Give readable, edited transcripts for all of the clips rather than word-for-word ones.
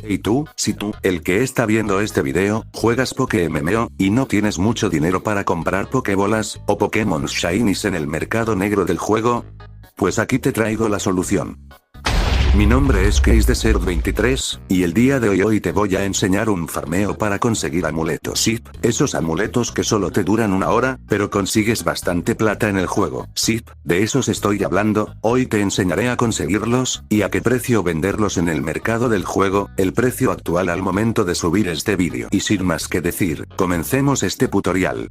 Y tú, si tú, el que está viendo este video, juegas Poké MMO, y no tienes mucho dinero para comprar Pokébolas, o Pokémon Shinies en el mercado negro del juego, pues aquí te traigo la solución. Mi nombre es CaseDesert23, y el día de hoy te voy a enseñar un farmeo para conseguir amuletos SIP, esos amuletos que solo te duran una hora, pero consigues bastante plata en el juego. SIP, de esos estoy hablando, hoy te enseñaré a conseguirlos, y a qué precio venderlos en el mercado del juego, el precio actual al momento de subir este vídeo. Y sin más que decir, comencemos este tutorial.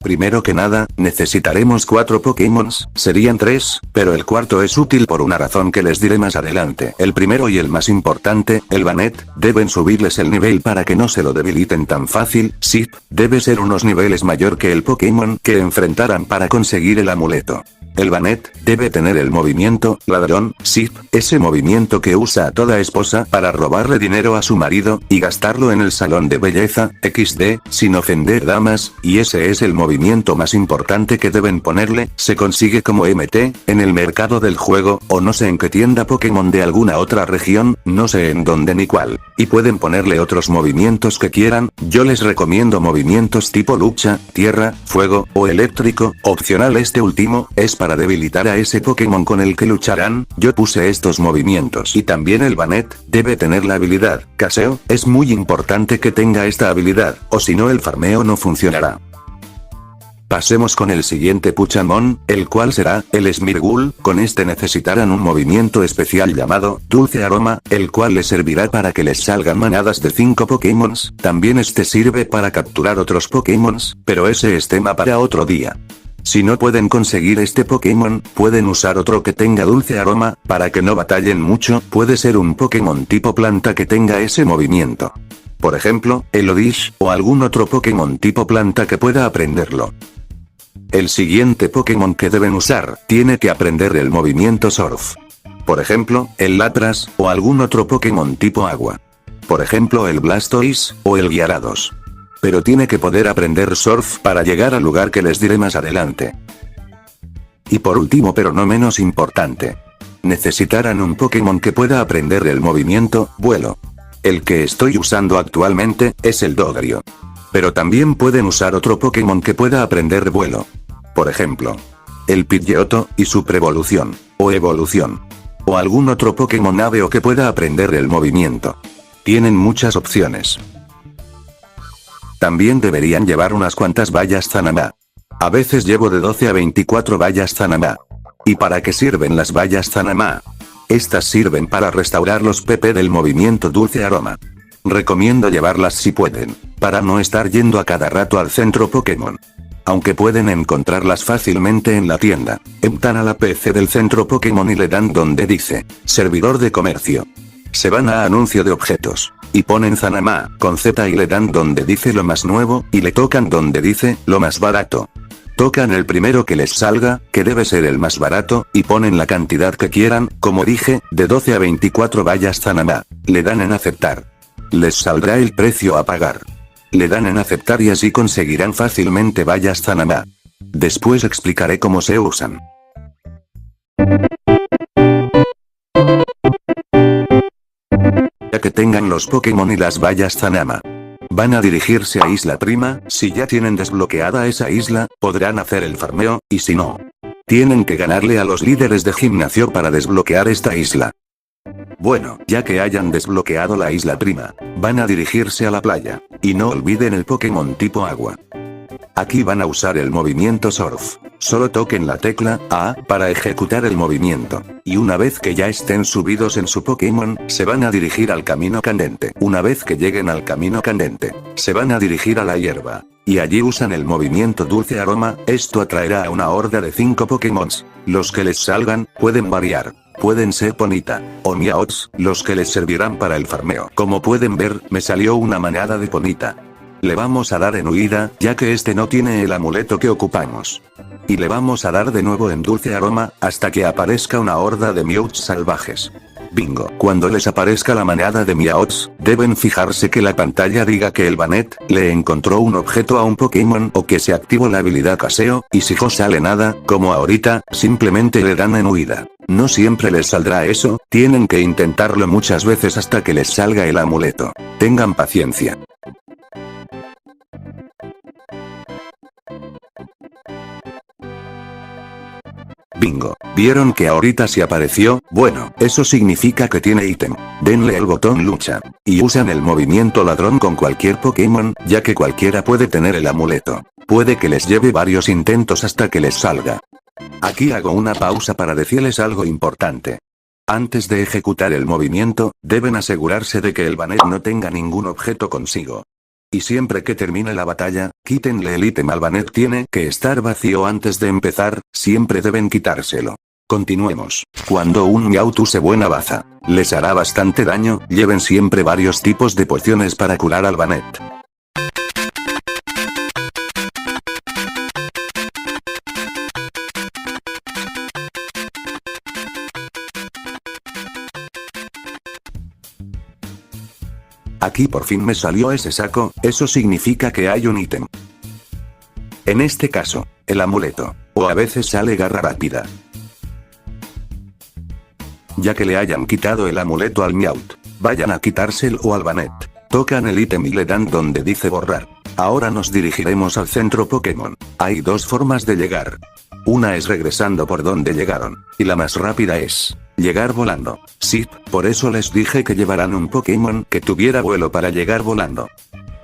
Primero que nada, necesitaremos 4 Pokémons, serían 3, pero el cuarto es útil por una razón que les diré más adelante. El primero y el más importante, el Banette, deben subirles el nivel para que no se lo debiliten tan fácil. SIP, debe ser unos niveles mayor que el Pokémon que enfrentarán para conseguir el amuleto. El Banette debe tener el movimiento ladrón, SIP, ese movimiento que usa a toda esposa para robarle dinero a su marido, y gastarlo en el salón de belleza, XD, sin ofender damas, y ese es el movimiento más importante que deben ponerle. Se consigue como MT, en el mercado del juego, o no sé en qué tienda Pokémon de alguna otra región, no sé en dónde ni cuál, y pueden ponerle otros movimientos que quieran. Yo les recomiendo movimientos tipo lucha, tierra, fuego, o eléctrico, opcional este último, es para debilitar a ese Pokémon con el que lucharán. Yo puse estos movimientos. Y también el Banette debe tener la habilidad Caseo, es muy importante que tenga esta habilidad, o si no el farmeo no funcionará. Pasemos con el siguiente Puchamon, el cual será el Smeargle. Con este necesitarán un movimiento especial llamado Dulce Aroma, el cual les servirá para que les salgan manadas de 5 Pokémons. También este sirve para capturar otros Pokémons, pero ese es tema para otro día. Si no pueden conseguir este Pokémon, pueden usar otro que tenga Dulce Aroma, para que no batallen mucho. Puede ser un Pokémon tipo planta que tenga ese movimiento. Por ejemplo, el Oddish, o algún otro Pokémon tipo planta que pueda aprenderlo. El siguiente Pokémon que deben usar, tiene que aprender el movimiento Surf. Por ejemplo, el Lapras, o algún otro Pokémon tipo agua. Por ejemplo el Blastoise, o el Gyarados. Pero tiene que poder aprender Surf para llegar al lugar que les diré más adelante. Y por último pero no menos importante, necesitarán un Pokémon que pueda aprender el movimiento Vuelo. El que estoy usando actualmente, es el Dodrio. Pero también pueden usar otro Pokémon que pueda aprender vuelo. Por ejemplo, el Pidgeotto, y su preevolución, o evolución. O algún otro Pokémon ave o que pueda aprender el movimiento. Tienen muchas opciones. También deberían llevar unas cuantas vallas Zanama. A veces llevo de 12 a 24 vallas Zanama. ¿Y para qué sirven las vallas Zanama? Estas sirven para restaurar los PP del movimiento Dulce Aroma. Recomiendo llevarlas si pueden, para no estar yendo a cada rato al centro Pokémon. Aunque pueden encontrarlas fácilmente en la tienda. Entran a la PC del centro Pokémon y le dan donde dice servidor de comercio. Se van a anuncio de objetos, y ponen Zanama, con Z, y le dan donde dice lo más nuevo, y le tocan donde dice lo más barato. Tocan el primero que les salga, que debe ser el más barato, y ponen la cantidad que quieran, como dije, de 12 a 24 vallas Zanama. Le dan en aceptar. Les saldrá el precio a pagar. Le dan en aceptar y así conseguirán fácilmente vallas Zanama. Después explicaré cómo se usan. Ya que tengan los Pokémon y las vallas Zanama, van a dirigirse a Isla Prima. Si ya tienen desbloqueada esa isla, podrán hacer el farmeo, y si no, tienen que ganarle a los líderes de gimnasio para desbloquear esta isla. Bueno, ya que hayan desbloqueado la Isla Prima, van a dirigirse a la playa, y no olviden el Pokémon tipo agua. Aquí van a usar el movimiento Surf. Solo toquen la tecla A para ejecutar el movimiento, y una vez que ya estén subidos en su Pokémon, se van a dirigir al camino candente. Una vez que lleguen al camino candente, se van a dirigir a la hierba, y allí usan el movimiento Dulce Aroma. Esto atraerá a una horda de 5 Pokémons. Los que les salgan, pueden variar. Pueden ser Ponyta, o Meowth, los que les servirán para el farmeo. Como pueden ver, me salió una manada de Ponyta. Le vamos a dar en huida, ya que este no tiene el amuleto que ocupamos. Y le vamos a dar de nuevo en Dulce Aroma, hasta que aparezca una horda de Meowth salvajes. Bingo. Cuando les aparezca la manada de Meowths, deben fijarse que la pantalla diga que el Banette le encontró un objeto a un Pokémon o que se activó la habilidad caseo, y si no sale nada, como ahorita, simplemente le dan en huida. No siempre les saldrá eso, tienen que intentarlo muchas veces hasta que les salga el amuleto. Tengan paciencia. Bingo. ¿Vieron que ahorita se apareció? Bueno, eso significa que tiene ítem. Denle el botón lucha. Y usan el movimiento ladrón con cualquier Pokémon, ya que cualquiera puede tener el amuleto. Puede que les lleve varios intentos hasta que les salga. Aquí hago una pausa para decirles algo importante. Antes de ejecutar el movimiento, deben asegurarse de que el Banette no tenga ningún objeto consigo. Y siempre que termine la batalla, quítenle el ítem al Banette. Tiene que estar vacío antes de empezar, siempre deben quitárselo. Continuemos. Cuando un Meowth use buena baza, les hará bastante daño, lleven siempre varios tipos de pociones para curar al Banette. Aquí por fin me salió ese saco, eso significa que hay un ítem. En este caso, el amuleto, o a veces sale garra rápida. Ya que le hayan quitado el amuleto al Meowth, vayan a quitárselo al Banette. Tocan el ítem y le dan donde dice borrar. Ahora nos dirigiremos al centro Pokémon. Hay dos formas de llegar. Una es regresando por donde llegaron, y la más rápida es llegar volando. Sí, por eso les dije que llevarán un Pokémon que tuviera vuelo para llegar volando.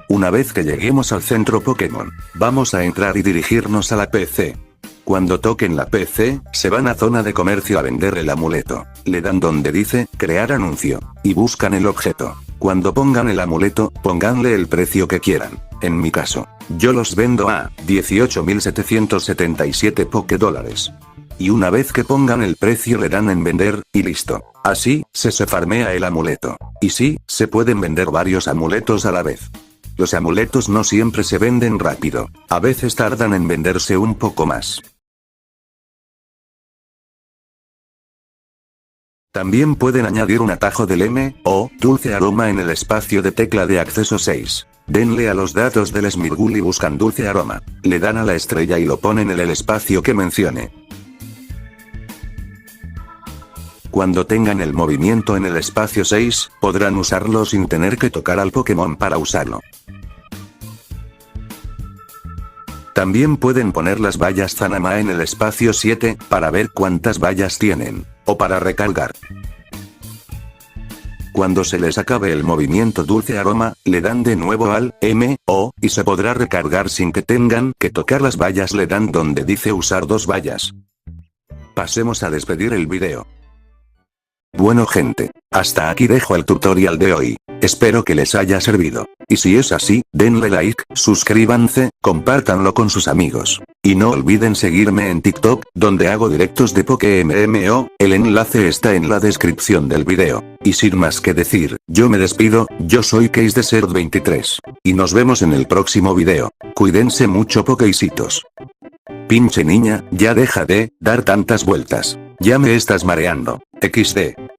Una vez que lleguemos al centro Pokémon, vamos a entrar y dirigirnos a la PC. Cuando toquen la PC, se van a zona de comercio a vender el amuleto. Le dan donde dice crear anuncio, y buscan el objeto. Cuando pongan el amuleto, pónganle el precio que quieran. En mi caso, yo los vendo a 18.777 Pokédólares. Y una vez que pongan el precio le dan en vender, y listo. Así, se farmea el amuleto. Y sí, se pueden vender varios amuletos a la vez. Los amuletos no siempre se venden rápido. A veces tardan en venderse un poco más. También pueden añadir un atajo del M, o dulce aroma en el espacio de tecla de acceso 6. Denle a los datos del Smeargle y buscan dulce aroma. Le dan a la estrella y lo ponen en el espacio que mencione. Cuando tengan el movimiento en el espacio 6, podrán usarlo sin tener que tocar al Pokémon para usarlo. También pueden poner las vallas Zanama en el espacio 7, para ver cuántas vallas tienen, o para recargar. Cuando se les acabe el movimiento dulce aroma, le dan de nuevo al M, O, y se podrá recargar sin que tengan que tocar las vallas. Le dan donde dice usar dos vallas. Pasemos a despedir el video. Bueno gente, hasta aquí dejo el tutorial de hoy. Espero que les haya servido. Y si es así, denle like, suscríbanse, compártanlo con sus amigos. Y no olviden seguirme en TikTok, donde hago directos de PokéMMO, el enlace está en la descripción del video. Y sin más que decir, yo me despido, yo soy CaseDesert23. Y nos vemos en el próximo video. Cuídense mucho Pokésitos. Pinche niña, ya deja de dar tantas vueltas. Ya me estás mareando. XD.